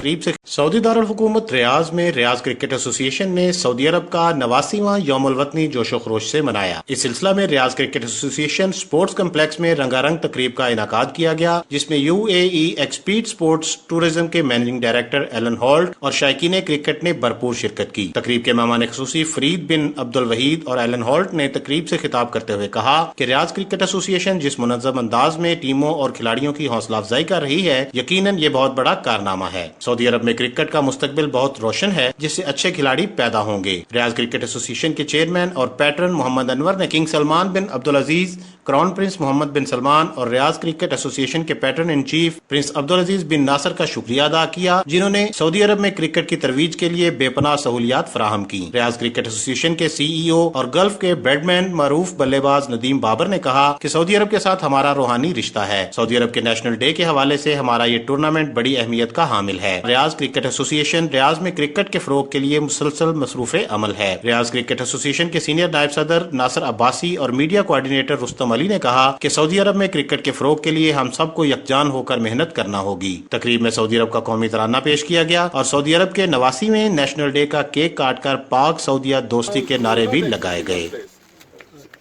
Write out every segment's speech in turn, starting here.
तकरीब से सऊदी दारुल हुकूमत रियाज में रियाज क्रिकेट एसोसिएशन ने सऊदी अरब का 89वां यौमुल वतनी जोशो खरोश से मनाया। इस सिलसिला में रियाज क्रिकेट एसोसिएशन स्पोर्ट्स कम्प्लेक्स में रंगारंग तकरीब का इनाकाद किया गया, जिसमें UAE एक्सपीड स्पोर्ट्स टूरिज्म के मैनेजिंग डायरेक्टर एलन हॉल्ट और शायकीन क्रिकेट ने भरपूर शिरकत की। तकरीब के मेहमान खुसूसी फरीद बिन अब्दुल वहीद और एलन हॉल्ट ने तकरीब से खिताब करते हुए कहा कि रियाज क्रिकेट एसोसिएशन जिस मुनज़्ज़म अंदाज में टीमों और खिलाड़ियों की हौसला अफजाई कर रही है, यकीनन ये बहुत बड़ा कारनामा है। सऊदी अरब में क्रिकेट का मुस्तकबिल बहुत रोशन है, जिससे अच्छे खिलाड़ी पैदा होंगे। रियाज क्रिकेट एसोसिएशन के चेयरमैन और पैटर्न मोहम्मद अनवर ने king Salman bin Abdul Aziz, crown prince Mohammed bin Salman और रियाज क्रिकेट एसोसिएशन के patron in chief prince Abdul Aziz bin Nasser का शुक्रिया अदा किया, जिन्होंने सऊदी अरब में क्रिकेट की तरवीज के लिए बेपनाह सहूलियात फराहम की। रियाज क्रिकेट एसोसिएशन के CEO और गल्फ के बैट्समैन मारूफ बल्लेबाज नदीम बाबर ने कहा कि सऊदी अरब के साथ हमारा रूहानी रिश्ता है। सऊदी अरब के नेशनल डे के हवाले से हमारा ये टूर्नामेंट बड़ी अहमियत का हामिल है। रियाज क्रिकेट एसोसिएशन रियाज में क्रिकेट के फरोग के लिए मुसलसल मसरूफ अमल है। रियाज क्रिकेट एसोसिएशन के सीनियर नायब सदर नासिर अब्बासी और मीडिया कोऑर्डिनेटर रुस्तम अली ने कहा कि सऊदी अरब में क्रिकेट के फरोग के लिए हम सबको यकजान होकर मेहनत करना होगी। तकरीब में सऊदी अरब का कौमी तराना पेश किया गया और सऊदी अरब के 89वें नेशनल डे का केक काटकर पाक सऊदिया दोस्ती के नारे भी लगाए गए।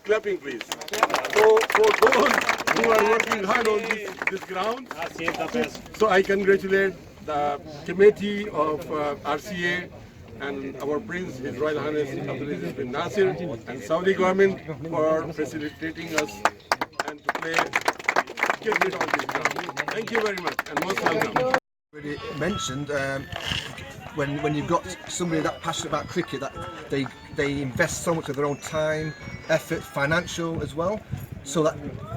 Clapping, please. For those who are working hard on this ground, so I congratulate the committee of RCA and our Prince, His Royal Highness Abdulaziz bin Nasir, and Saudi government for facilitating us and to play cricket on this ground. Thank you very much and most welcome. Already mentioned, when you've got somebody that passionate about cricket, that they invest so much of their own time, effort, financial as well, so that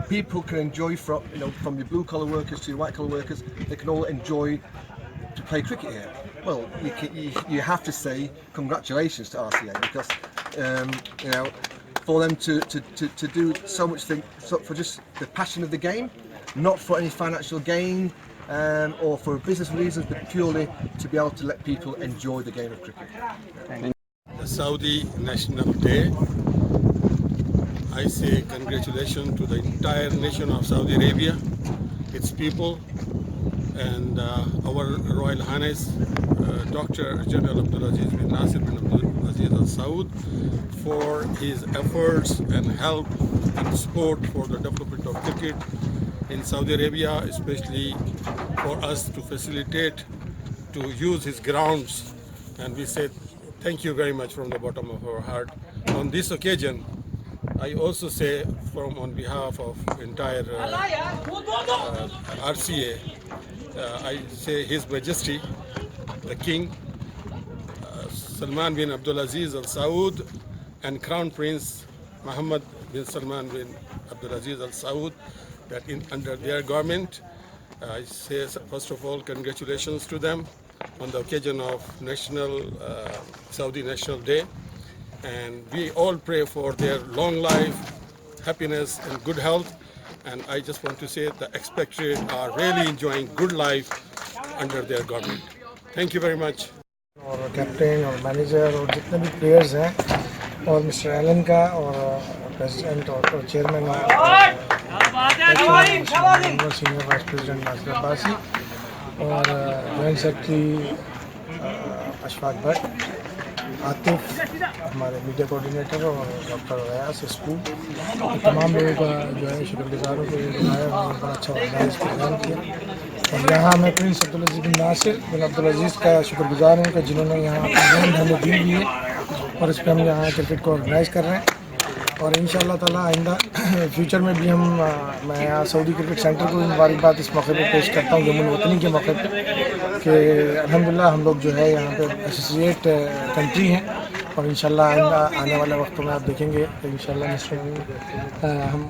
people can enjoy from your blue collar workers to your white collar workers, they can all enjoy to play cricket here. Well, you have to say congratulations to RCA, because for them to do so much for just the passion of the game, not for any financial gain or for business reasons, but purely to be able to let people enjoy the game of cricket. The Saudi National Day, I say congratulations to the entire nation of Saudi Arabia, its people, and our Royal Highness Dr. General Abdulaziz bin Nasir bin Abdulaziz Al Saud for his efforts and help and support for the development of cricket in Saudi Arabia, especially for us to facilitate to use his grounds, and we say thank you very much from the bottom of our heart. On this occasion, I also say on behalf of entire RCA, I say His Majesty the King Salman bin Abdulaziz Al Saud and Crown Prince Mohammed bin Salman bin Abdulaziz Al Saud, that under their government, I say first of all congratulations to them on the occasion of Saudi National Day, and we all pray for their long life, happiness and good health, and I just want to say the expatriates are really enjoying good life under their government. Thank you very much. और captain और manager और जितने भी players हैं और mister Elon का और president और chairman senior vice president Nasir Abbasi और जॉइंट सेक्रेटरी अशफाक भट्ट, आतिफ हमारे मीडिया कोऑर्डिनेटर और डॉक्टर रयास स्कूल, तमाम लोगों का जो है शुक्रगुजार हूँ कि उन्होंने बड़ा अच्छा ऑर्गेनाइज प्रोग्राम किया। और यहाँ मैं प्रिंस अब्दुल बिन नासिर बिन अब्दुल अजीज़ का शुक्रगुजार हूँ कि जिन्होंने यहाँ अपनी हमें दी हुई है और इस पर हम यहाँ क्रिकेट को ऑर्गेनाइज़ कर रहे हैं। और इंशाअल्लाह ताला आइंदा फ्यूचर में भी मैं यहाँ सऊदी क्रिकेट सेंटर को भी मुबारकबाद इस मौके पर पेश करता हूँ यौमुल वतनी के मौके पर कि अल्हम्दुलिल्लाह हम लोग जो है यहाँ पे एसोसिएट कंट्री हैं और इंशाअल्लाह आइंदा आने वाले वक्तों में आप देखेंगे कि इंशाअल्लाह हम